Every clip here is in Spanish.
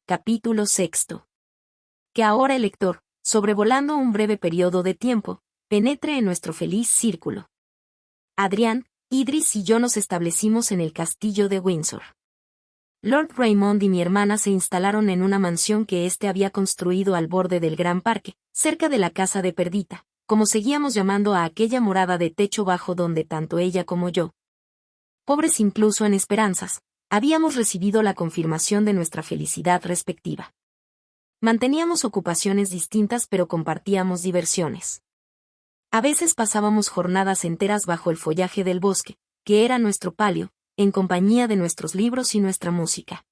capítulo 6. Que ahora el lector, sobrevolando un breve periodo de tiempo, penetre en nuestro feliz círculo. Adrián, Idris y yo nos establecimos en el castillo de Windsor. Lord Raymond y mi hermana se instalaron en una mansión que éste había construido al borde del gran parque, cerca de la casa de Perdita, como seguíamos llamando a aquella morada de techo bajo donde tanto ella como yo, pobres incluso en esperanzas, habíamos recibido la confirmación de nuestra felicidad respectiva. Manteníamos ocupaciones distintas pero compartíamos diversiones. A veces pasábamos jornadas enteras bajo el follaje del bosque, que era nuestro palio, en compañía de nuestros libros y nuestra música.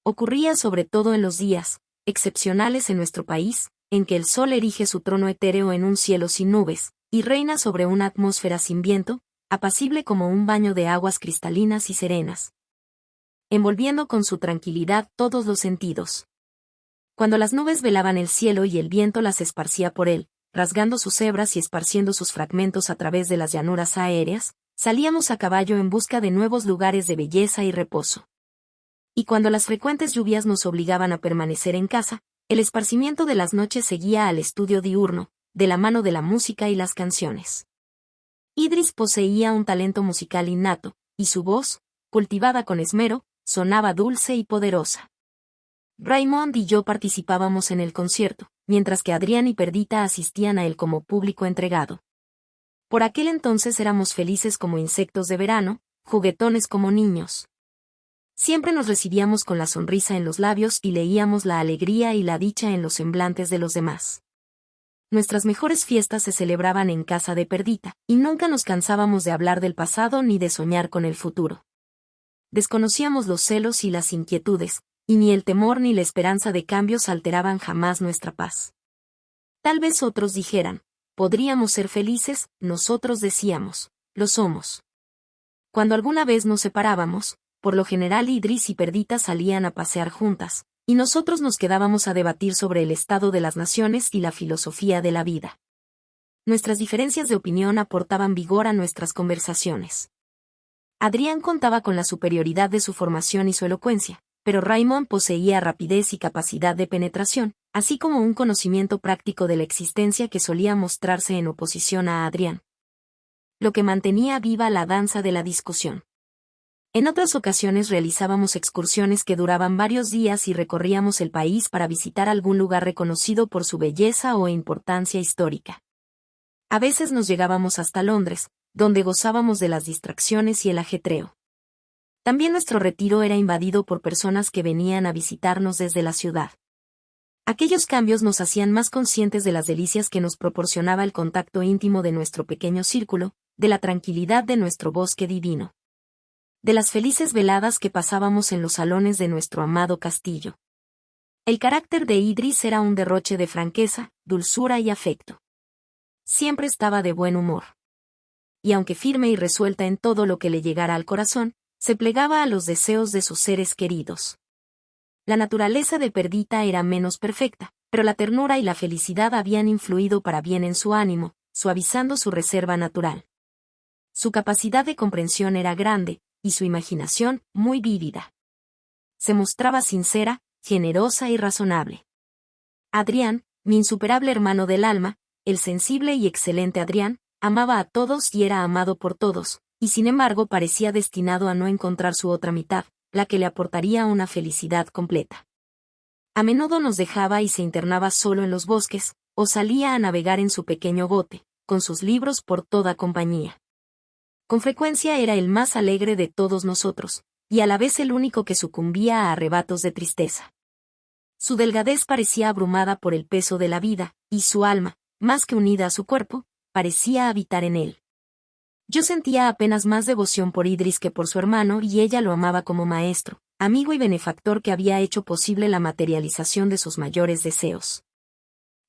Ocurría sobre todo en los días, excepcionales en nuestro país, en que el sol erige su trono etéreo en un cielo sin nubes, y reina sobre una atmósfera sin viento, apacible como un baño de aguas cristalinas y serenas, envolviendo con su tranquilidad todos los sentidos. Cuando las nubes velaban el cielo y el viento las esparcía por él, rasgando sus hebras y esparciendo sus fragmentos a través de las llanuras aéreas, salíamos a caballo en busca de nuevos lugares de belleza y reposo. Y cuando las frecuentes lluvias nos obligaban a permanecer en casa, el esparcimiento de las noches seguía al estudio diurno, de la mano de la música y las canciones. Idris poseía un talento musical innato, y su voz, cultivada con esmero, sonaba dulce y poderosa. Raymond y yo participábamos en el concierto, mientras que Adrián y Perdita asistían a él como público entregado. Por aquel entonces éramos felices como insectos de verano, juguetones como niños. Siempre nos recibíamos con la sonrisa en los labios y leíamos la alegría y la dicha en los semblantes de los demás. Nuestras mejores fiestas se celebraban en casa de Perdita, y nunca nos cansábamos de hablar del pasado ni de soñar con el futuro. Desconocíamos los celos y las inquietudes, y ni el temor ni la esperanza de cambios alteraban jamás nuestra paz. Tal vez otros dijeran, podríamos ser felices, nosotros decíamos, lo somos. Cuando alguna vez nos separábamos, por lo general Idris y Perdita salían a pasear juntas, y nosotros nos quedábamos a debatir sobre el estado de las naciones y la filosofía de la vida. Nuestras diferencias de opinión aportaban vigor a nuestras conversaciones. Adrián contaba con la superioridad de su formación y su elocuencia, pero Raymond poseía rapidez y capacidad de penetración, así como un conocimiento práctico de la existencia que solía mostrarse en oposición a Adrián, lo que mantenía viva la danza de la discusión. En otras ocasiones realizábamos excursiones que duraban varios días y recorríamos el país para visitar algún lugar reconocido por su belleza o importancia histórica. A veces nos llegábamos hasta Londres, donde gozábamos de las distracciones y el ajetreo. También nuestro retiro era invadido por personas que venían a visitarnos desde la ciudad. Aquellos cambios nos hacían más conscientes de las delicias que nos proporcionaba el contacto íntimo de nuestro pequeño círculo, de la tranquilidad de nuestro bosque divino, de las felices veladas que pasábamos en los salones de nuestro amado castillo. El carácter de Idris era un derroche de franqueza, dulzura y afecto. Siempre estaba de buen humor. Y aunque firme y resuelta en todo lo que le llegara al corazón, se plegaba a los deseos de sus seres queridos. La naturaleza de Perdita era menos perfecta, pero la ternura y la felicidad habían influido para bien en su ánimo, suavizando su reserva natural. Su capacidad de comprensión era grande, y su imaginación, muy vívida. Se mostraba sincera, generosa y razonable. Adrián, mi insuperable hermano del alma, el sensible y excelente Adrián, amaba a todos y era amado por todos, y sin embargo parecía destinado a no encontrar su otra mitad, la que le aportaría una felicidad completa. A menudo nos dejaba y se internaba solo en los bosques, o salía a navegar en su pequeño bote, con sus libros por toda compañía. Con frecuencia era el más alegre de todos nosotros, y a la vez el único que sucumbía a arrebatos de tristeza. Su delgadez parecía abrumada por el peso de la vida, y su alma, más que unida a su cuerpo, parecía habitar en él. Yo sentía apenas más devoción por Idris que por su hermano y ella lo amaba como maestro, amigo y benefactor que había hecho posible la materialización de sus mayores deseos.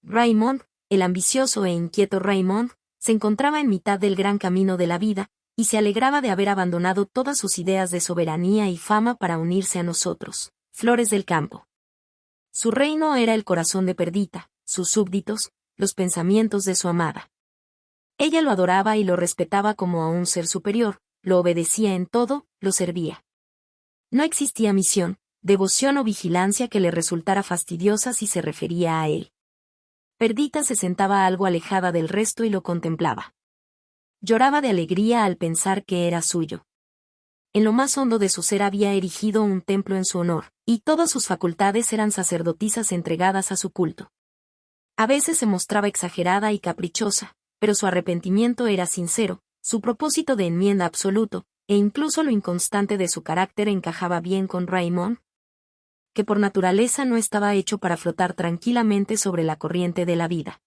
Raymond, el ambicioso e inquieto Raymond, se encontraba en mitad del gran camino de la vida, y se alegraba de haber abandonado todas sus ideas de soberanía y fama para unirse a nosotros, flores del campo. Su reino era el corazón de Perdita, sus súbditos, los pensamientos de su amada. Ella lo adoraba y lo respetaba como a un ser superior, lo obedecía en todo, lo servía. No existía misión, devoción o vigilancia que le resultara fastidiosa si se refería a él. Perdita se sentaba algo alejada del resto y lo contemplaba. Lloraba de alegría al pensar que era suyo. En lo más hondo de su ser había erigido un templo en su honor, y todas sus facultades eran sacerdotisas entregadas a su culto. A veces se mostraba exagerada y caprichosa, pero su arrepentimiento era sincero, su propósito de enmienda absoluto, e incluso lo inconstante de su carácter encajaba bien con Raymond, que por naturaleza no estaba hecho para flotar tranquilamente sobre la corriente de la vida.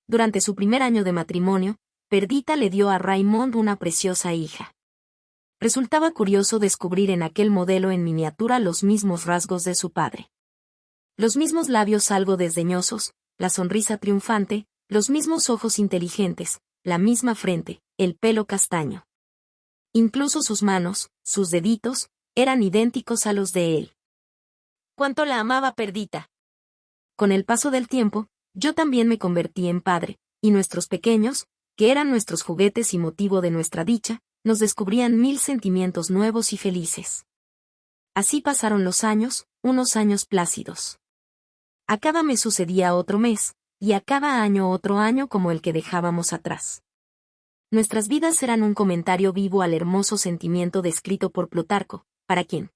Durante su primer año de matrimonio, Perdita le dio a Raymond una preciosa hija. Resultaba curioso descubrir en aquel modelo en miniatura los mismos rasgos de su padre. Los mismos labios algo desdeñosos, la sonrisa triunfante, los mismos ojos inteligentes, la misma frente, el pelo castaño. Incluso sus manos, sus deditos, eran idénticos a los de él. ¿Cuánto la amaba Perdita? Con el paso del tiempo, yo también me convertí en padre, y nuestros pequeños, que eran nuestros juguetes y motivo de nuestra dicha, nos descubrían 1000 sentimientos nuevos y felices. Así pasaron los años, unos años plácidos. A cada mes sucedía otro mes, y a cada año otro año como el que dejábamos atrás. Nuestras vidas eran un comentario vivo al hermoso sentimiento descrito por Plutarco, ¿para quién?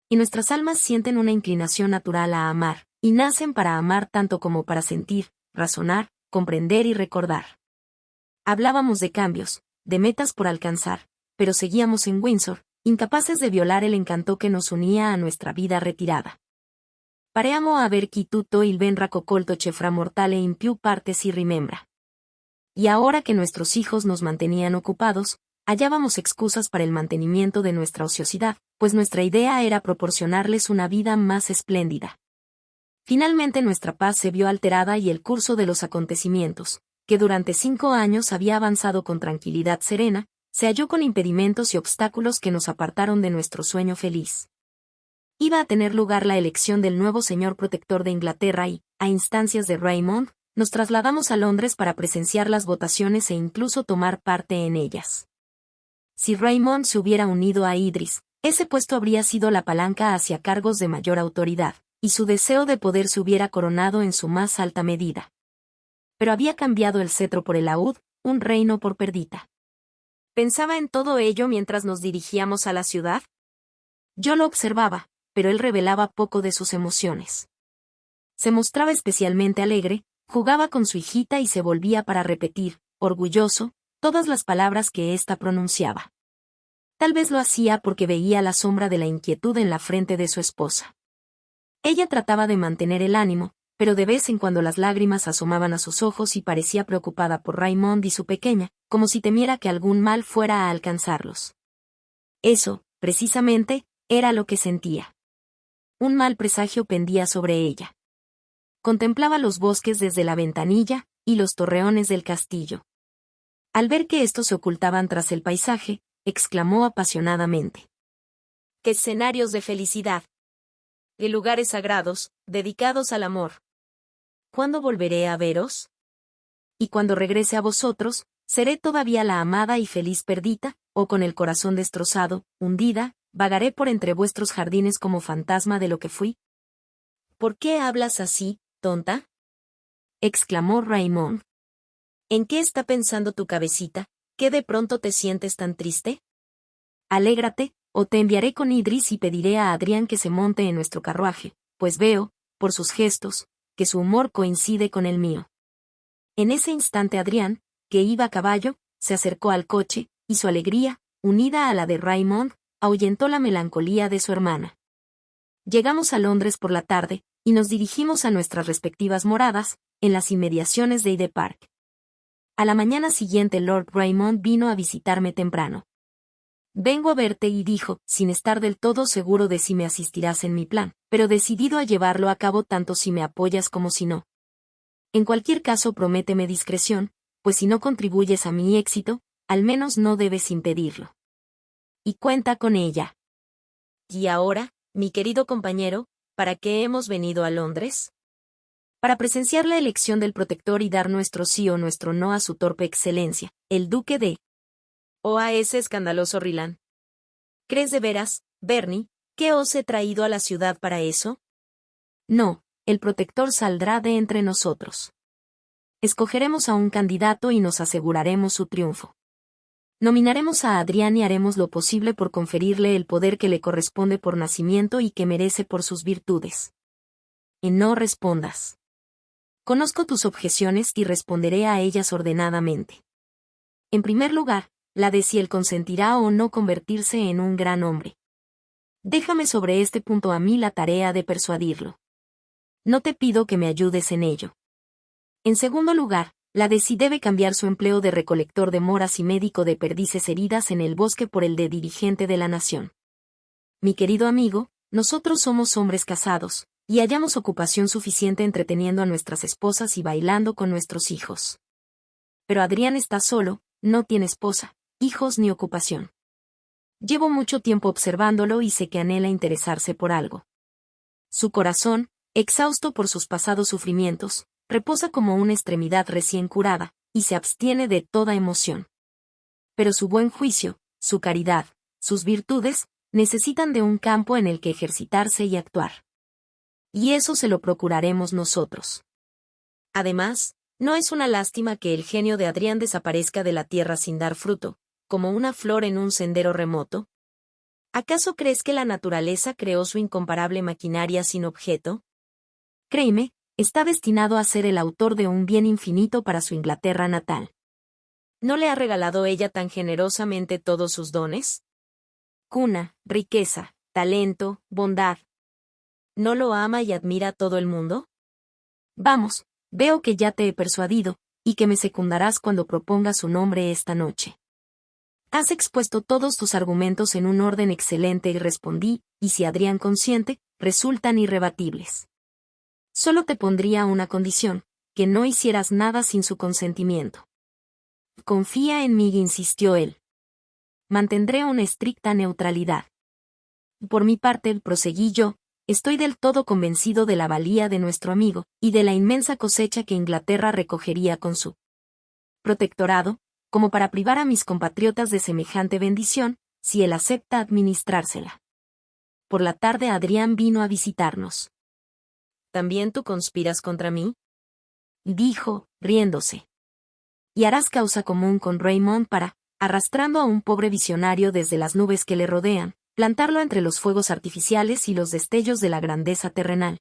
Y nuestras almas sienten una inclinación natural a amar, y nacen para amar tanto como para sentir, razonar, comprender y recordar. Hablábamos de cambios, de metas por alcanzar, pero seguíamos en Windsor, incapaces de violar el encanto que nos unía a nuestra vida retirada. Pareamo aver chi tutto il ben raccolto ce fra mortale in più parte si rimembra. Y ahora que nuestros hijos nos mantenían ocupados, hallábamos excusas para el mantenimiento de nuestra ociosidad, pues nuestra idea era proporcionarles una vida más espléndida. Finalmente nuestra paz se vio alterada y el curso de los acontecimientos, que durante 5 años había avanzado con tranquilidad serena, se halló con impedimentos y obstáculos que nos apartaron de nuestro sueño feliz. Iba a tener lugar la elección del nuevo señor protector de Inglaterra y, a instancias de Raymond, nos trasladamos a Londres para presenciar las votaciones e incluso tomar parte en ellas. Si Raymond se hubiera unido a Idris, ese puesto habría sido la palanca hacia cargos de mayor autoridad, y su deseo de poder se hubiera coronado en su más alta medida. Pero había cambiado el cetro por el laúd, un reino por Perdita. ¿Pensaba en todo ello mientras nos dirigíamos a la ciudad? Yo lo observaba, pero él revelaba poco de sus emociones. Se mostraba especialmente alegre, jugaba con su hijita y se volvía para repetir, orgulloso, todas las palabras que ésta pronunciaba. Tal vez lo hacía porque veía la sombra de la inquietud en la frente de su esposa. Ella trataba de mantener el ánimo, pero de vez en cuando las lágrimas asomaban a sus ojos y parecía preocupada por Raymond y su pequeña, como si temiera que algún mal fuera a alcanzarlos. Eso, precisamente, era lo que sentía. Un mal presagio pendía sobre ella. Contemplaba los bosques desde la ventanilla, y los torreones del castillo. Al ver que estos se ocultaban tras el paisaje, exclamó apasionadamente: ¡qué escenarios de felicidad! ¡Qué lugares sagrados, dedicados al amor! ¿Cuándo volveré a veros? Y cuando regrese a vosotros, ¿seré todavía la amada y feliz Perdita, o con el corazón destrozado, hundida, vagaré por entre vuestros jardines como fantasma de lo que fui? ¿Por qué hablas así, tonta? Exclamó Raymond. ¿En qué está pensando tu cabecita, que de pronto te sientes tan triste? Alégrate, o te enviaré con Idris y pediré a Adrián que se monte en nuestro carruaje, pues veo, por sus gestos, que su humor coincide con el mío. En ese instante Adrián, que iba a caballo, se acercó al coche, y su alegría, unida a la de Raymond, ahuyentó la melancolía de su hermana. Llegamos a Londres por la tarde, y nos dirigimos a nuestras respectivas moradas, en las inmediaciones de Hyde Park. A la mañana siguiente Lord Raymond vino a visitarme temprano. Vengo a verte y dijo, sin estar del todo seguro de si me asistirás en mi plan, pero decidido a llevarlo a cabo tanto si me apoyas como si no. En cualquier caso prométeme discreción, pues si no contribuyes a mi éxito, al menos no debes impedirlo. Y cuenta con ella. Y ahora, mi querido compañero, ¿para qué hemos venido a Londres? Para presenciar la elección del protector y dar nuestro sí o nuestro no a su torpe excelencia, el duque de... o a ese escandaloso Ryland. ¿Crees de veras, Bernie, ¿Qué os he traído a la ciudad para eso? No, el protector saldrá de entre nosotros. Escogeremos a un candidato y nos aseguraremos su triunfo. Nominaremos a Adrián y haremos lo posible por conferirle el poder que le corresponde por nacimiento y que merece por sus virtudes. Y no respondas. Conozco tus objeciones y responderé a ellas ordenadamente. En primer lugar, la de si él consentirá o no convertirse en un gran hombre. Déjame sobre este punto a mí la tarea de persuadirlo. No te pido que me ayudes en ello. En segundo lugar, la de si debe cambiar su empleo de recolector de moras y médico de perdices heridas en el bosque por el de dirigente de la nación. Mi querido amigo, nosotros somos hombres casados, y hallamos ocupación suficiente entreteniendo a nuestras esposas y bailando con nuestros hijos. Pero Adrián está solo, no tiene esposa, hijos ni ocupación. Llevo mucho tiempo observándolo y sé que anhela interesarse por algo. Su corazón, exhausto por sus pasados sufrimientos, reposa como una extremidad recién curada, y se abstiene de toda emoción. Pero su buen juicio, su caridad, sus virtudes, necesitan de un campo en el que ejercitarse y actuar. Y eso se lo procuraremos nosotros. Además, no es una lástima que el genio de Adrián desaparezca de la tierra sin dar fruto, como una flor en un sendero remoto. ¿Acaso crees que la naturaleza creó su incomparable maquinaria sin objeto? Créeme, está destinado a ser el autor de un bien infinito para su Inglaterra natal. ¿No le ha regalado ella tan generosamente todos sus dones? Cuna, riqueza, talento, bondad. ¿No lo ama y admira todo el mundo? Vamos, veo que ya te he persuadido, y que me secundarás cuando proponga su nombre esta noche. Has expuesto todos tus argumentos en un orden excelente y respondí, y si Adrián consiente, resultan irrebatibles. Solo te pondría una condición, que no hicieras nada sin su consentimiento. Confía en mí, insistió él. Mantendré una estricta neutralidad. Por mi parte, proseguí yo, estoy del todo convencido de la valía de nuestro amigo, y de la inmensa cosecha que Inglaterra recogería con su protectorado, como para privar a mis compatriotas de semejante bendición, si él acepta administrársela. Por la tarde Adrián vino a visitarnos. ¿También tú conspiras contra mí? Dijo, riéndose. Y harás causa común con Raymond para, arrastrando a un pobre visionario desde las nubes que le rodean, plantarlo entre los fuegos artificiales y los destellos de la grandeza terrenal.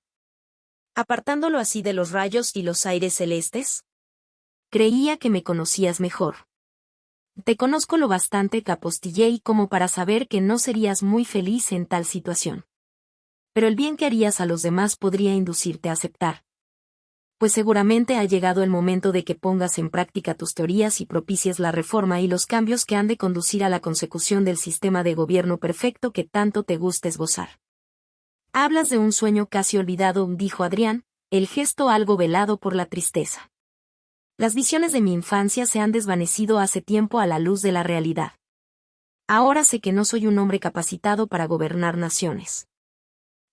¿Apartándolo así de los rayos y los aires celestes? Creía que me conocías mejor. Te conozco lo bastante que apostillé como para saber que no serías muy feliz en tal situación. Pero el bien que harías a los demás podría inducirte a aceptar. Pues seguramente ha llegado el momento de que pongas en práctica tus teorías y propicies la reforma y los cambios que han de conducir a la consecución del sistema de gobierno perfecto que tanto te gusta esbozar. Hablas de un sueño casi olvidado, dijo Adrián, el gesto algo velado por la tristeza. Las visiones de mi infancia se han desvanecido hace tiempo a la luz de la realidad. Ahora sé que no soy un hombre capacitado para gobernar naciones.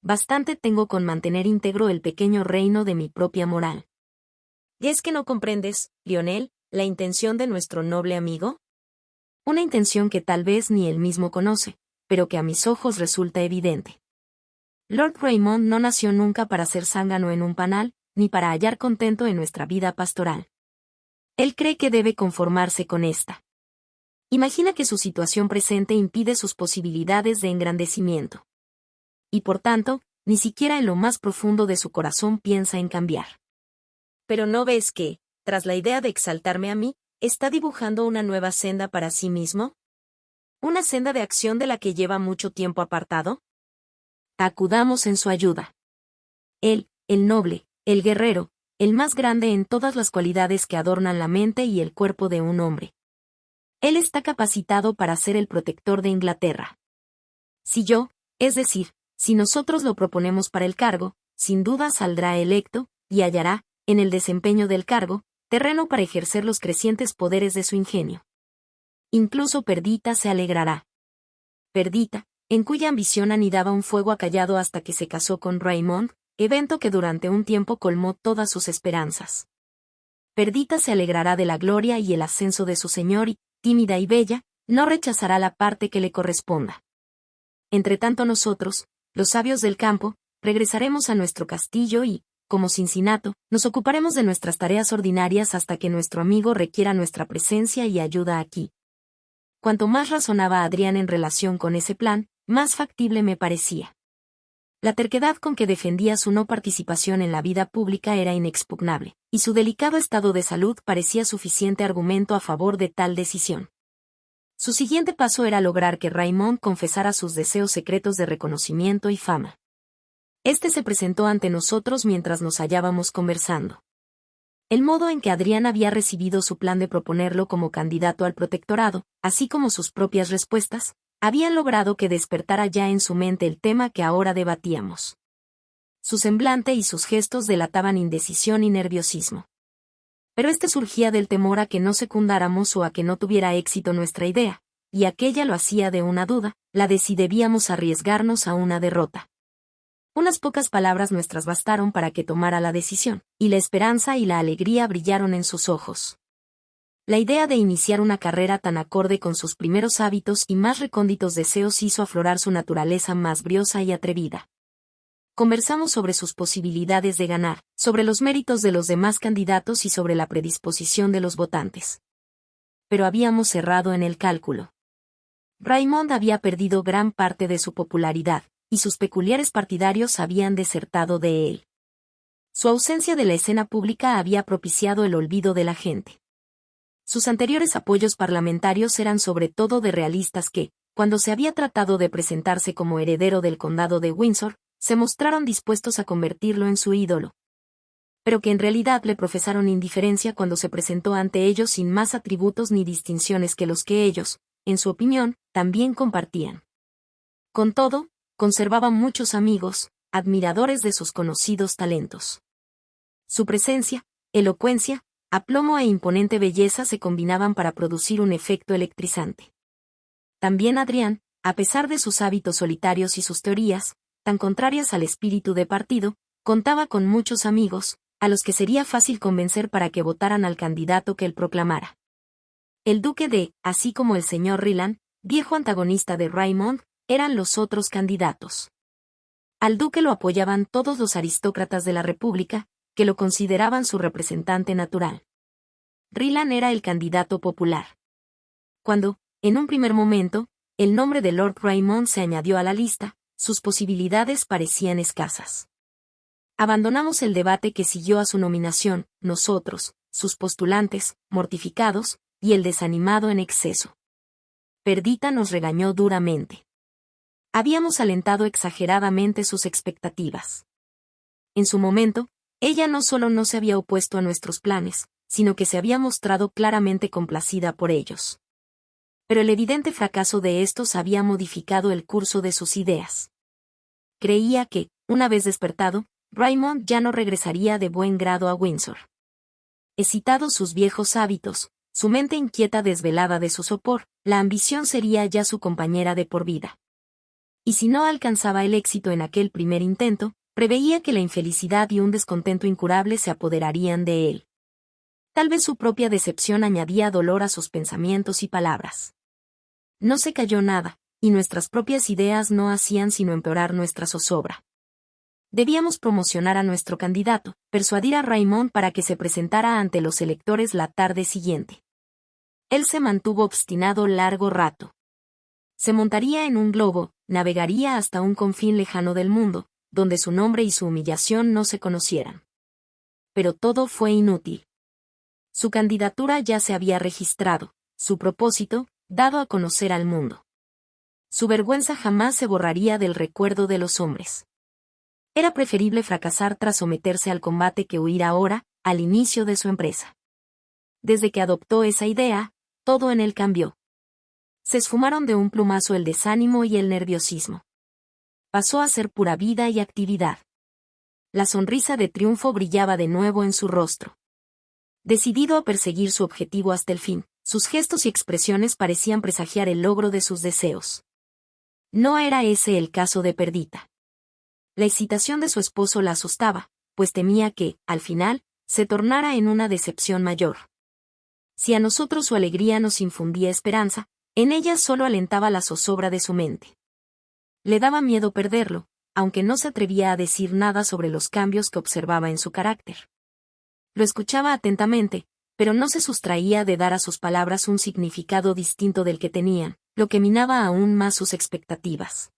Bastante tengo con mantener íntegro el pequeño reino de mi propia moral. ¿Y es que no comprendes, Lionel, la intención de nuestro noble amigo? Una intención que tal vez ni él mismo conoce, pero que a mis ojos resulta evidente. Lord Raymond no nació nunca para ser zángano en un panal, ni para hallar contento en nuestra vida pastoral. Él cree que debe conformarse con esta. Imagina que su situación presente impide sus posibilidades de engrandecimiento. Y por tanto, ni siquiera en lo más profundo de su corazón piensa en cambiar. Pero ¿no ves que, tras la idea de exaltarme a mí, está dibujando una nueva senda para sí mismo? ¿Una senda de acción de la que lleva mucho tiempo apartado? Acudamos en su ayuda. Él, el noble, el guerrero, el más grande en todas las cualidades que adornan la mente y el cuerpo de un hombre. Él está capacitado para ser el protector de Inglaterra. Si yo, es decir, si nosotros lo proponemos para el cargo, sin duda saldrá electo, y hallará, en el desempeño del cargo, terreno para ejercer los crecientes poderes de su ingenio. Incluso Perdita se alegrará. Perdita, en cuya ambición anidaba un fuego acallado hasta que se casó con Raymond, evento que durante un tiempo colmó todas sus esperanzas. Perdita se alegrará de la gloria y el ascenso de su señor y, tímida y bella, no rechazará la parte que le corresponda. Entretanto nosotros, los sabios del campo, regresaremos a nuestro castillo y, como Cincinnato, nos ocuparemos de nuestras tareas ordinarias hasta que nuestro amigo requiera nuestra presencia y ayuda aquí. Cuanto más razonaba Adrián en relación con ese plan, más factible me parecía. La terquedad con que defendía su no participación en la vida pública era inexpugnable, y su delicado estado de salud parecía suficiente argumento a favor de tal decisión. Su siguiente paso era lograr que Raymond confesara sus deseos secretos de reconocimiento y fama. Este se presentó ante nosotros mientras nos hallábamos conversando. El modo en que Adrián había recibido su plan de proponerlo como candidato al protectorado, así como sus propias respuestas, habían logrado que despertara ya en su mente el tema que ahora debatíamos. Su semblante y sus gestos delataban indecisión y nerviosismo. Pero este surgía del temor a que no secundáramos o a que no tuviera éxito nuestra idea, y aquella lo hacía de una duda, la de si debíamos arriesgarnos a una derrota. Unas pocas palabras nuestras bastaron para que tomara la decisión, y la esperanza y la alegría brillaron en sus ojos. La idea de iniciar una carrera tan acorde con sus primeros hábitos y más recónditos deseos hizo aflorar su naturaleza más briosa y atrevida. Conversamos sobre sus posibilidades de ganar, sobre los méritos de los demás candidatos y sobre la predisposición de los votantes. Pero habíamos errado en el cálculo. Raymond había perdido gran parte de su popularidad, y sus peculiares partidarios habían desertado de él. Su ausencia de la escena pública había propiciado el olvido de la gente. Sus anteriores apoyos parlamentarios eran sobre todo de realistas que, cuando se había tratado de presentarse como heredero del condado de Windsor, se mostraron dispuestos a convertirlo en su ídolo. Pero que en realidad le profesaron indiferencia cuando se presentó ante ellos sin más atributos ni distinciones que los que ellos, en su opinión, también compartían. Con todo, conservaba muchos amigos, admiradores de sus conocidos talentos. Su presencia, elocuencia, aplomo e imponente belleza se combinaban para producir un efecto electrizante. También Adrián, a pesar de sus hábitos solitarios y sus teorías, tan contrarias al espíritu de partido, contaba con muchos amigos, a los que sería fácil convencer para que votaran al candidato que él proclamara. El duque de, así como el señor Ryland, viejo antagonista de Raymond, eran los otros candidatos. Al duque lo apoyaban todos los aristócratas de la República, que lo consideraban su representante natural. Ryland era el candidato popular. Cuando, en un primer momento, el nombre de Lord Raymond se añadió a la lista, sus posibilidades parecían escasas. Abandonamos el debate que siguió a su nominación, nosotros, sus postulantes, mortificados, y el desanimado en exceso. Perdita nos regañó duramente. Habíamos alentado exageradamente sus expectativas. En su momento, ella no solo no se había opuesto a nuestros planes, sino que se había mostrado claramente complacida por ellos. Pero el evidente fracaso de estos había modificado el curso de sus ideas. Creía que, una vez despertado, Raymond ya no regresaría de buen grado a Windsor. Excitados sus viejos hábitos, su mente inquieta desvelada de su sopor, la ambición sería ya su compañera de por vida. Y si no alcanzaba el éxito en aquel primer intento, preveía que la infelicidad y un descontento incurable se apoderarían de él. Tal vez su propia decepción añadía dolor a sus pensamientos y palabras. No se cayó nada, y nuestras propias ideas no hacían sino empeorar nuestra zozobra. Debíamos promocionar a nuestro candidato, persuadir a Raymond para que se presentara ante los electores la tarde siguiente. Él se mantuvo obstinado largo rato. Se montaría en un globo, navegaría hasta un confín lejano del mundo, donde su nombre y su humillación no se conocieran. Pero todo fue inútil. Su candidatura ya se había registrado, su propósito, dado a conocer al mundo. Su vergüenza jamás se borraría del recuerdo de los hombres. Era preferible fracasar tras someterse al combate que huir ahora, al inicio de su empresa. Desde que adoptó esa idea, todo en él cambió. Se esfumaron de un plumazo el desánimo y el nerviosismo. Pasó a ser pura vida y actividad. La sonrisa de triunfo brillaba de nuevo en su rostro. Decidido a perseguir su objetivo hasta el fin, sus gestos y expresiones parecían presagiar el logro de sus deseos. No era ese el caso de Perdita. La excitación de su esposo la asustaba, pues temía que, al final, se tornara en una decepción mayor. Si a nosotros su alegría nos infundía esperanza, en ella solo alentaba la zozobra de su mente. Le daba miedo perderlo, aunque no se atrevía a decir nada sobre los cambios que observaba en su carácter. Lo escuchaba atentamente, pero no se sustraía de dar a sus palabras un significado distinto del que tenían, lo que minaba aún más sus expectativas.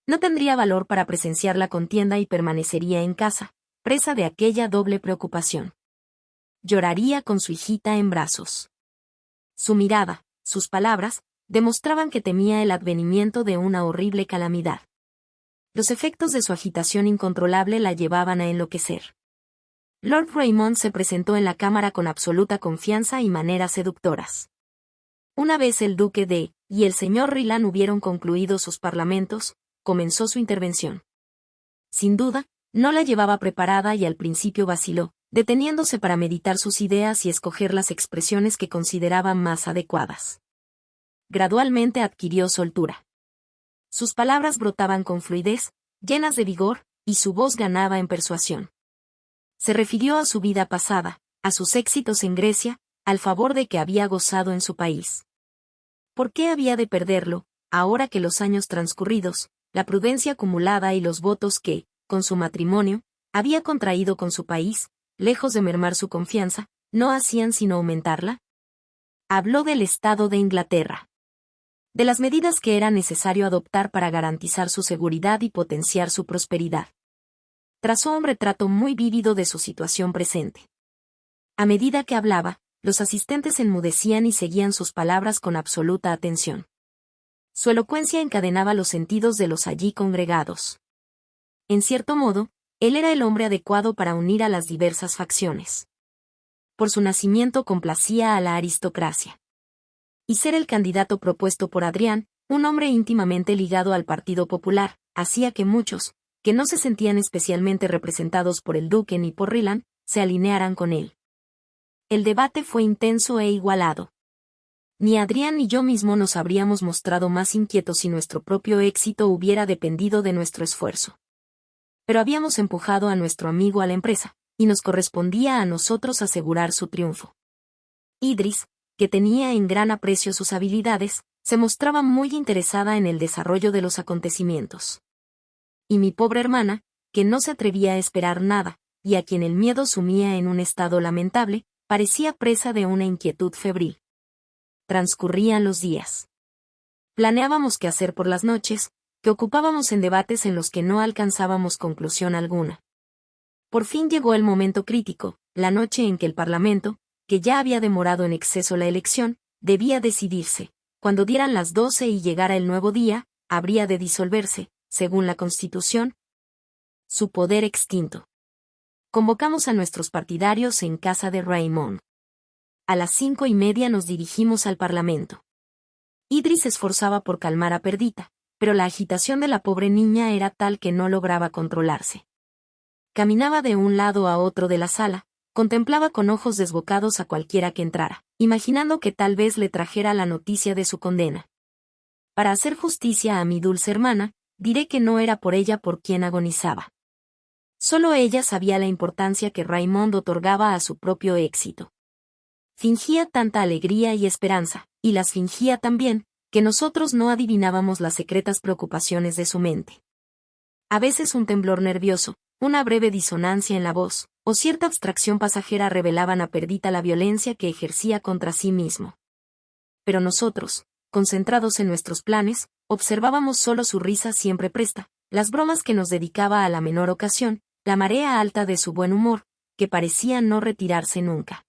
No tendría valor para presenciar la contienda y permanecería en casa, presa de aquella doble preocupación. Lloraría con su hijita en brazos. Su mirada, sus palabras, demostraban que temía el advenimiento de una horrible calamidad. Los efectos de su agitación incontrolable la llevaban a enloquecer. Lord Raymond se presentó en la cámara con absoluta confianza y maneras seductoras. Una vez el duque de y el señor Ryland hubieron concluido sus parlamentos, comenzó su intervención. Sin duda, no la llevaba preparada y al principio vaciló, deteniéndose para meditar sus ideas y escoger las expresiones que consideraba más adecuadas. Gradualmente adquirió soltura. Sus palabras brotaban con fluidez, llenas de vigor, y su voz ganaba en persuasión. Se refirió a su vida pasada, a sus éxitos en Grecia, al favor de que había gozado en su país. ¿Por qué había de perderlo, ahora que los años transcurridos, la prudencia acumulada y los votos que, con su matrimonio, había contraído con su país, lejos de mermar su confianza, no hacían sino aumentarla? Habló del Estado de Inglaterra. De las medidas que era necesario adoptar para garantizar su seguridad y potenciar su prosperidad. Trazó un retrato muy vívido de su situación presente. A medida que hablaba, los asistentes enmudecían y seguían sus palabras con absoluta atención. Su elocuencia encadenaba los sentidos de los allí congregados. En cierto modo, él era el hombre adecuado para unir a las diversas facciones. Por su nacimiento complacía a la aristocracia. Y ser el candidato propuesto por Adrián, un hombre íntimamente ligado al Partido Popular, hacía que muchos, que no se sentían especialmente representados por el duque ni por Ryland, se alinearan con él. El debate fue intenso e igualado. Ni Adrián ni yo mismo nos habríamos mostrado más inquietos si nuestro propio éxito hubiera dependido de nuestro esfuerzo. Pero habíamos empujado a nuestro amigo a la empresa, y nos correspondía a nosotros asegurar su triunfo. Idris, que tenía en gran aprecio sus habilidades, se mostraba muy interesada en el desarrollo de los acontecimientos. Y mi pobre hermana, que no se atrevía a esperar nada, y a quien el miedo sumía en un estado lamentable, parecía presa de una inquietud febril. Transcurrían los días. Planeábamos qué hacer por las noches, que ocupábamos en debates en los que no alcanzábamos conclusión alguna. Por fin llegó el momento crítico, la noche en que el Parlamento, que ya había demorado en exceso la elección, debía decidirse. Cuando dieran las 12 y llegara el nuevo día, habría de disolverse, según la Constitución, su poder extinto. Convocamos a nuestros partidarios en casa de Raymond. A las 5:30 nos dirigimos al Parlamento. Idris se esforzaba por calmar a Perdita, pero la agitación de la pobre niña era tal que no lograba controlarse. Caminaba de un lado a otro de la sala, contemplaba con ojos desbocados a cualquiera que entrara, imaginando que tal vez le trajera la noticia de su condena. Para hacer justicia a mi dulce hermana, diré que no era por ella por quien agonizaba. Solo ella sabía la importancia que Raymond otorgaba a su propio éxito. Fingía tanta alegría y esperanza, y las fingía también, que nosotros no adivinábamos las secretas preocupaciones de su mente. A veces un temblor nervioso, una breve disonancia en la voz, o cierta abstracción pasajera revelaban a Perdita la violencia que ejercía contra sí mismo. Pero nosotros, concentrados en nuestros planes, observábamos solo su risa siempre presta, las bromas que nos dedicaba a la menor ocasión, la marea alta de su buen humor, que parecía no retirarse nunca.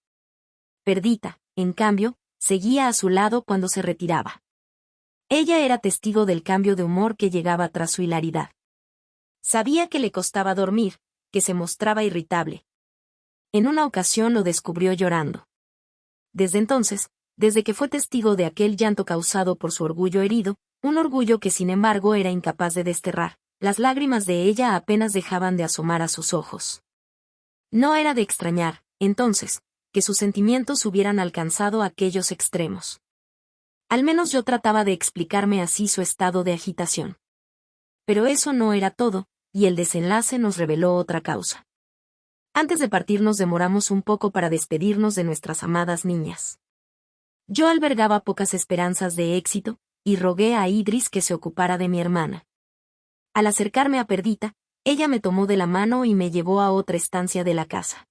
Perdita, en cambio, seguía a su lado cuando se retiraba. Ella era testigo del cambio de humor que llegaba tras su hilaridad. Sabía que le costaba dormir, que se mostraba irritable. En una ocasión lo descubrió llorando. Desde entonces, desde que fue testigo de aquel llanto causado por su orgullo herido, un orgullo que sin embargo era incapaz de desterrar, las lágrimas de ella apenas dejaban de asomar a sus ojos. No era de extrañar, entonces, que sus sentimientos hubieran alcanzado aquellos extremos. Al menos yo trataba de explicarme así su estado de agitación. Pero eso no era todo, y el desenlace nos reveló otra causa. Antes de partir nos demoramos un poco para despedirnos de nuestras amadas niñas. Yo albergaba pocas esperanzas de éxito, y rogué a Idris que se ocupara de mi hermana. Al acercarme a Perdita, ella me tomó de la mano y me llevó a otra estancia de la casa.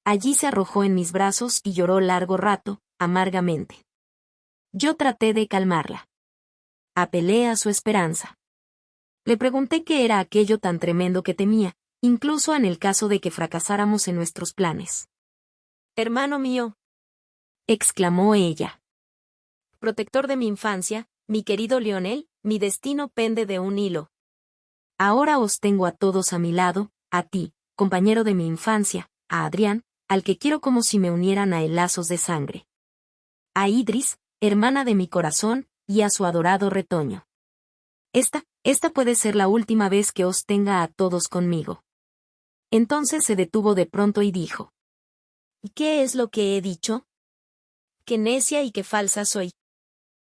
Allí se arrojó en mis brazos y lloró largo rato, amargamente. Yo traté de calmarla. Apelé a su esperanza. Le pregunté qué era aquello tan tremendo que temía, incluso en el caso de que fracasáramos en nuestros planes. «Hermano mío», exclamó ella. «Protector de mi infancia, mi querido Lionel, mi destino pende de un hilo. Ahora os tengo a todos a mi lado, a ti, compañero de mi infancia, a Adrián, al que quiero como si me unieran a él lazos de sangre. A Idris, hermana de mi corazón, y a su adorado retoño. Esta puede ser la última vez que os tenga a todos conmigo». Entonces se detuvo de pronto y dijo: «¿Y qué es lo que he dicho? Qué necia y qué falsa soy».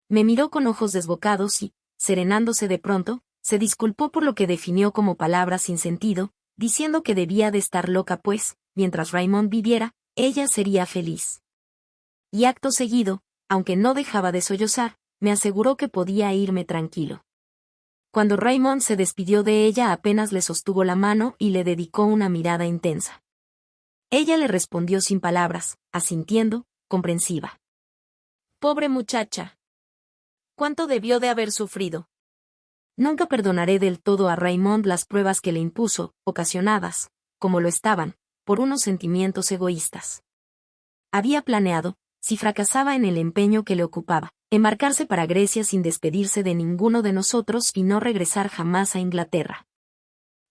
Me miró con ojos desbocados y, serenándose de pronto, se disculpó por lo que definió como palabras sin sentido, diciendo que debía de estar loca pues, mientras Raymond viviera, ella sería feliz. Y acto seguido, aunque no dejaba de sollozar, me aseguró que podía irme tranquilo. Cuando Raymond se despidió de ella apenas le sostuvo la mano y le dedicó una mirada intensa. Ella le respondió sin palabras, asintiendo, comprensiva. «Pobre muchacha. ¿Cuánto debió de haber sufrido?» Nunca perdonaré del todo a Raymond las pruebas que le impuso, ocasionadas, como lo estaban, por unos sentimientos egoístas. Había planeado, si fracasaba en el empeño que le ocupaba, embarcarse para Grecia sin despedirse de ninguno de nosotros y no regresar jamás a Inglaterra.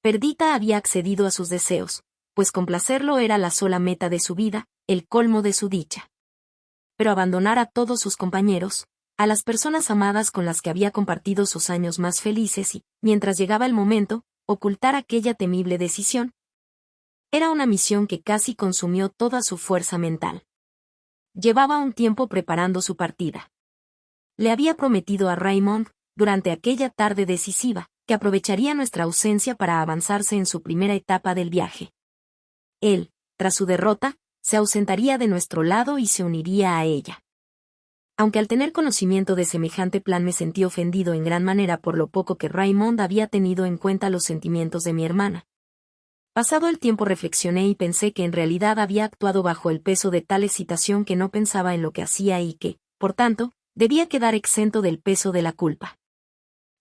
Perdita había accedido a sus deseos, pues complacerlo era la sola meta de su vida, el colmo de su dicha. Pero abandonar a todos sus compañeros, a las personas amadas con las que había compartido sus años más felices y, mientras llegaba el momento, ocultar aquella temible decisión, era una misión que casi consumió toda su fuerza mental. Llevaba un tiempo preparando su partida. Le había prometido a Raymond, durante aquella tarde decisiva, que aprovecharía nuestra ausencia para avanzarse en su primera etapa del viaje. Él, tras su derrota, se ausentaría de nuestro lado y se uniría a ella. Aunque al tener conocimiento de semejante plan me sentí ofendido en gran manera por lo poco que Raymond había tenido en cuenta los sentimientos de mi hermana. Pasado el tiempo reflexioné y pensé que en realidad había actuado bajo el peso de tal excitación que no pensaba en lo que hacía y que, por tanto, debía quedar exento del peso de la culpa.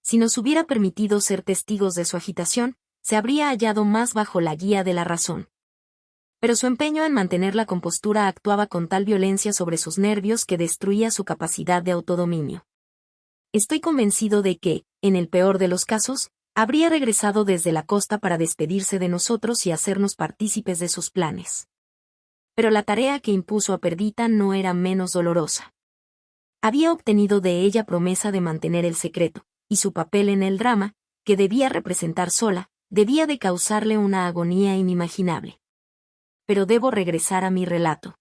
Si nos hubiera permitido ser testigos de su agitación, se habría hallado más bajo la guía de la razón. Pero su empeño en mantener la compostura actuaba con tal violencia sobre sus nervios que destruía su capacidad de autodominio. Estoy convencido de que, en el peor de los casos, habría regresado desde la costa para despedirse de nosotros y hacernos partícipes de sus planes. Pero la tarea que impuso a Perdita no era menos dolorosa. Había obtenido de ella promesa de mantener el secreto, y su papel en el drama, que debía representar sola, debía de causarle una agonía inimaginable. Pero debo regresar a mi relato.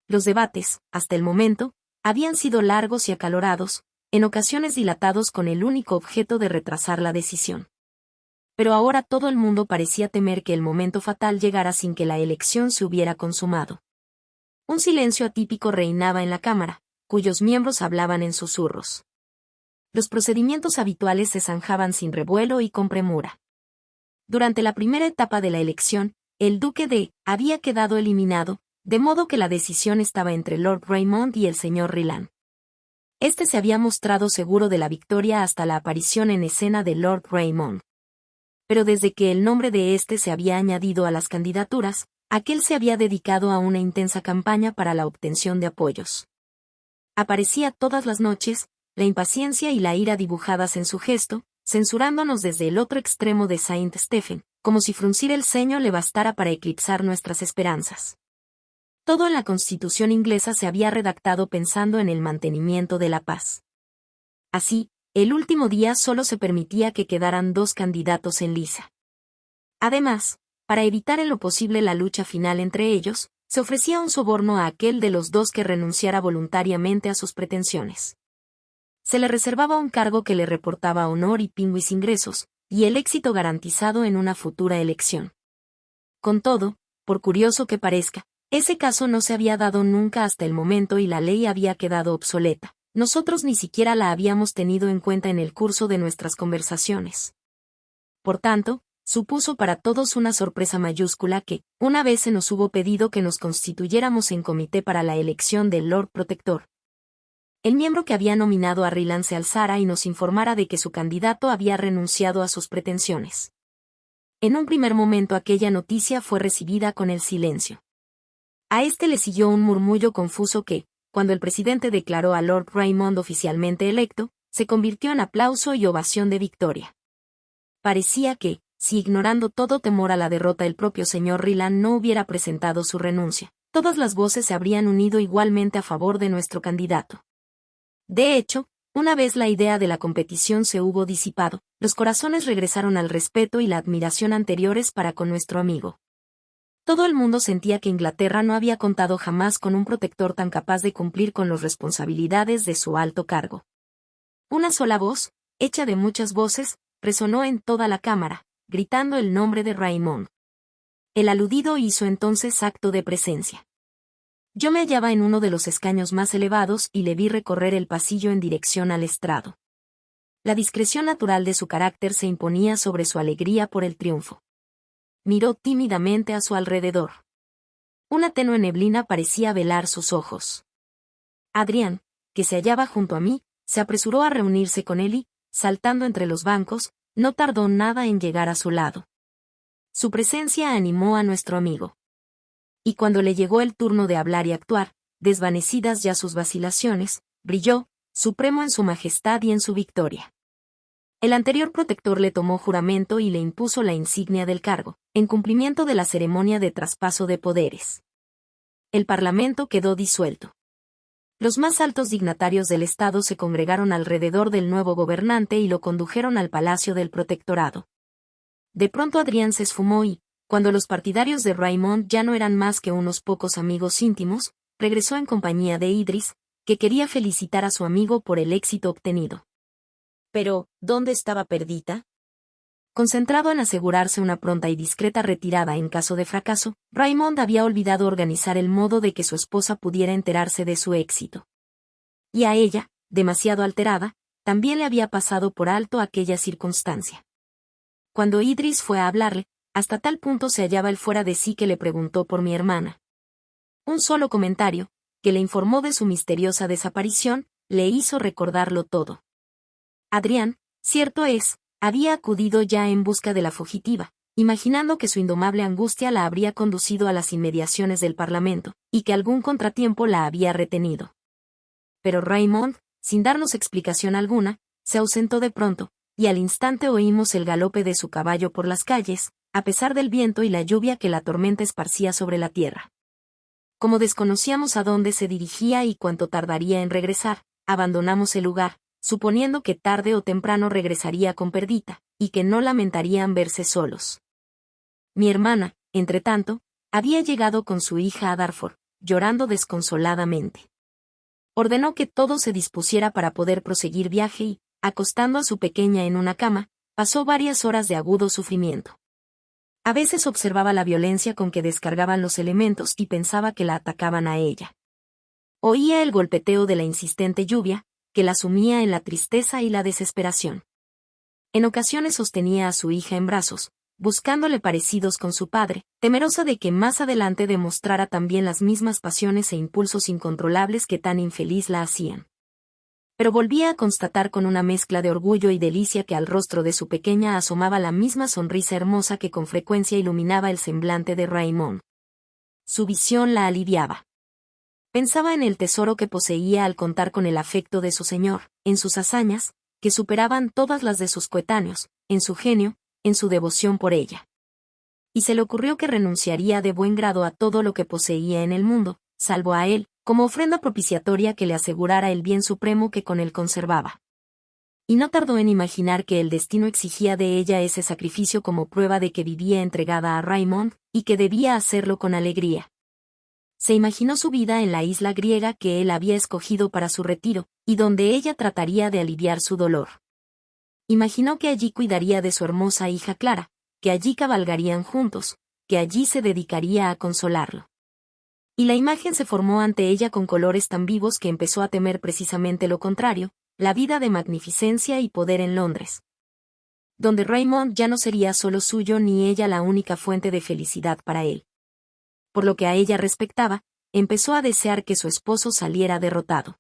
Los debates, hasta el momento, habían sido largos y acalorados, en ocasiones dilatados con el único objeto de retrasar la decisión. Pero ahora todo el mundo parecía temer que el momento fatal llegara sin que la elección se hubiera consumado. Un silencio atípico reinaba en la cámara, cuyos miembros hablaban en susurros. Los procedimientos habituales se zanjaban sin revuelo y con premura. Durante la primera etapa de la elección, el duque de había quedado eliminado, de modo que la decisión estaba entre Lord Raymond y el señor Ryland. Este se había mostrado seguro de la victoria hasta la aparición en escena de Lord Raymond. Pero desde que el nombre de éste se había añadido a las candidaturas, aquel se había dedicado a una intensa campaña para la obtención de apoyos. Aparecía todas las noches, la impaciencia y la ira dibujadas en su gesto, censurándonos desde el otro extremo de Saint Stephen, como si fruncir el ceño le bastara para eclipsar nuestras esperanzas. Todo en la Constitución inglesa se había redactado pensando en el mantenimiento de la paz. Así, el último día solo se permitía que quedaran 2 candidatos en liza. Además, para evitar en lo posible la lucha final entre ellos, se ofrecía un soborno a aquel de los 2 que renunciara voluntariamente a sus pretensiones. Se le reservaba un cargo que le reportaba honor y pingües ingresos, y el éxito garantizado en una futura elección. Con todo, por curioso que parezca, ese caso no se había dado nunca hasta el momento y la ley había quedado obsoleta. Nosotros ni siquiera la habíamos tenido en cuenta en el curso de nuestras conversaciones. Por tanto, supuso para todos una sorpresa mayúscula que, una vez se nos hubo pedido que nos constituyéramos en comité para la elección del Lord Protector, el miembro que había nominado a Ryland se alzara y nos informara de que su candidato había renunciado a sus pretensiones. En un primer momento aquella noticia fue recibida con el silencio. A este le siguió un murmullo confuso que, cuando el presidente declaró a Lord Raymond oficialmente electo, se convirtió en aplauso y ovación de victoria. Parecía que, si ignorando todo temor a la derrota el propio señor Ryland no hubiera presentado su renuncia, todas las voces se habrían unido igualmente a favor de nuestro candidato. De hecho, una vez la idea de la competición se hubo disipado, los corazones regresaron al respeto y la admiración anteriores para con nuestro amigo. Todo el mundo sentía que Inglaterra no había contado jamás con un protector tan capaz de cumplir con las responsabilidades de su alto cargo. Una sola voz, hecha de muchas voces, resonó en toda la cámara, gritando el nombre de Raymond. El aludido hizo entonces acto de presencia. Yo me hallaba en uno de los escaños más elevados y le vi recorrer el pasillo en dirección al estrado. La discreción natural de su carácter se imponía sobre su alegría por el triunfo. Miró tímidamente a su alrededor. Una tenue neblina parecía velar sus ojos. Adrián, que se hallaba junto a mí, se apresuró a reunirse con él y, saltando entre los bancos, no tardó nada en llegar a su lado. Su presencia animó a nuestro amigo. Y cuando le llegó el turno de hablar y actuar, desvanecidas ya sus vacilaciones, brilló, supremo en su majestad y en su victoria. El anterior protector le tomó juramento y le impuso la insignia del cargo, en cumplimiento de la ceremonia de traspaso de poderes. El Parlamento quedó disuelto. Los más altos dignatarios del Estado se congregaron alrededor del nuevo gobernante y lo condujeron al palacio del protectorado. De pronto Adrián se esfumó y, cuando los partidarios de Raymond ya no eran más que unos pocos amigos íntimos, regresó en compañía de Idris, que quería felicitar a su amigo por el éxito obtenido. Pero, ¿dónde estaba Perdita? Concentrado en asegurarse una pronta y discreta retirada en caso de fracaso, Raymond había olvidado organizar el modo de que su esposa pudiera enterarse de su éxito. Y a ella, demasiado alterada, también le había pasado por alto aquella circunstancia. Cuando Idris fue a hablarle, hasta tal punto se hallaba él fuera de sí que le preguntó por mi hermana. Un solo comentario, que le informó de su misteriosa desaparición, le hizo recordarlo todo. Adrián, cierto es, había acudido ya en busca de la fugitiva, imaginando que su indomable angustia la habría conducido a las inmediaciones del Parlamento, y que algún contratiempo la había retenido. Pero Raymond, sin darnos explicación alguna, se ausentó de pronto, y al instante oímos el galope de su caballo por las calles, a pesar del viento y la lluvia que la tormenta esparcía sobre la tierra. Como desconocíamos a dónde se dirigía y cuánto tardaría en regresar, abandonamos el lugar, suponiendo que tarde o temprano regresaría con Perdita, y que no lamentarían verse solos. Mi hermana, entretanto, había llegado con su hija a Dartford, llorando desconsoladamente. Ordenó que todo se dispusiera para poder proseguir viaje y, acostando a su pequeña en una cama, pasó varias horas de agudo sufrimiento. A veces observaba la violencia con que descargaban los elementos y pensaba que la atacaban a ella. Oía el golpeteo de la insistente lluvia, que la sumía en la tristeza y la desesperación. En ocasiones sostenía a su hija en brazos, buscándole parecidos con su padre, temerosa de que más adelante demostrara también las mismas pasiones e impulsos incontrolables que tan infeliz la hacían. Pero volvía a constatar con una mezcla de orgullo y delicia que al rostro de su pequeña asomaba la misma sonrisa hermosa que con frecuencia iluminaba el semblante de Raymond. Su visión la aliviaba. Pensaba en el tesoro que poseía al contar con el afecto de su señor, en sus hazañas, que superaban todas las de sus coetáneos, en su genio, en su devoción por ella. Y se le ocurrió que renunciaría de buen grado a todo lo que poseía en el mundo, salvo a él, como ofrenda propiciatoria que le asegurara el bien supremo que con él conservaba. Y no tardó en imaginar que el destino exigía de ella ese sacrificio como prueba de que vivía entregada a Raymond, y que debía hacerlo con alegría. Se imaginó su vida en la isla griega que él había escogido para su retiro, y donde ella trataría de aliviar su dolor. Imaginó que allí cuidaría de su hermosa hija Clara, que allí cabalgarían juntos, que allí se dedicaría a consolarlo. Y la imagen se formó ante ella con colores tan vivos que empezó a temer precisamente lo contrario, la vida de magnificencia y poder en Londres. donde Raymond ya no sería solo suyo ni ella la única fuente de felicidad para él. Por lo que a ella respectaba, empezó a desear que su esposo saliera derrotado.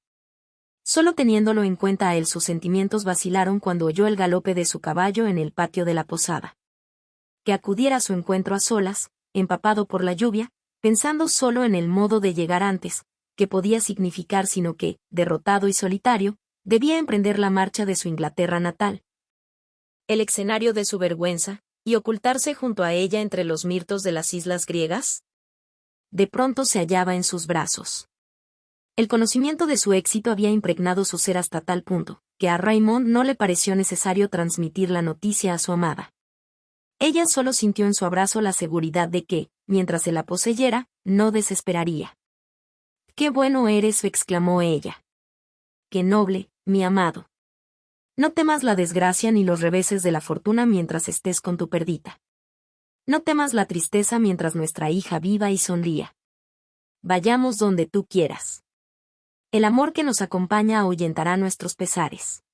Solo teniéndolo en cuenta a él, sus sentimientos vacilaron cuando oyó el galope de su caballo en el patio de la posada. Que acudiera a su encuentro a solas, empapado por la lluvia, pensando solo en el modo de llegar antes, que podía significar sino que, derrotado y solitario, debía emprender la marcha de su Inglaterra natal. El escenario de su vergüenza, y ocultarse junto a ella entre los mirtos de las islas griegas. De pronto se hallaba en sus brazos. El conocimiento de su éxito había impregnado su ser hasta tal punto, que a Raymond no le pareció necesario transmitir la noticia a su amada. Ella solo sintió en su abrazo la seguridad de que, mientras se la poseyera, no desesperaría. «¡Qué bueno eres!», exclamó ella. «¡Qué noble, mi amado! No temas la desgracia ni los reveses de la fortuna mientras estés con tu perdita. No temas la tristeza mientras nuestra hija viva y sonría. Vayamos donde tú quieras. El amor que nos acompaña ahuyentará nuestros pesares».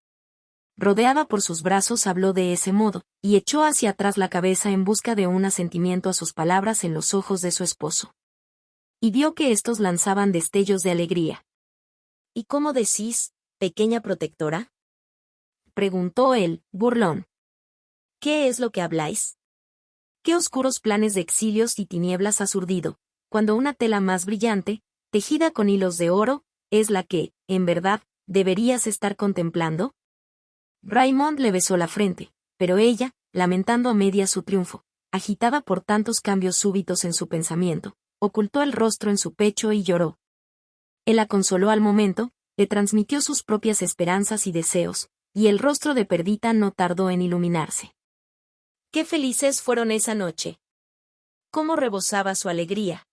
Rodeada por sus brazos habló de ese modo, y echó hacia atrás la cabeza en busca de un asentimiento a sus palabras en los ojos de su esposo. Y vio que éstos lanzaban destellos de alegría. «¿Y cómo decís, pequeña protectora?», preguntó él, burlón. «¿Qué es lo que habláis? ¿Qué oscuros planes de exilios y tinieblas has urdido, cuando una tela más brillante, tejida con hilos de oro, es la que, en verdad, deberías estar contemplando?» Raymond le besó la frente, pero ella, lamentando a medias su triunfo, agitada por tantos cambios súbitos en su pensamiento, ocultó el rostro en su pecho y lloró. Él la consoló al momento, le transmitió sus propias esperanzas y deseos, y el rostro de Perdita no tardó en iluminarse. Qué felices fueron esa noche. Cómo rebosaba su alegría.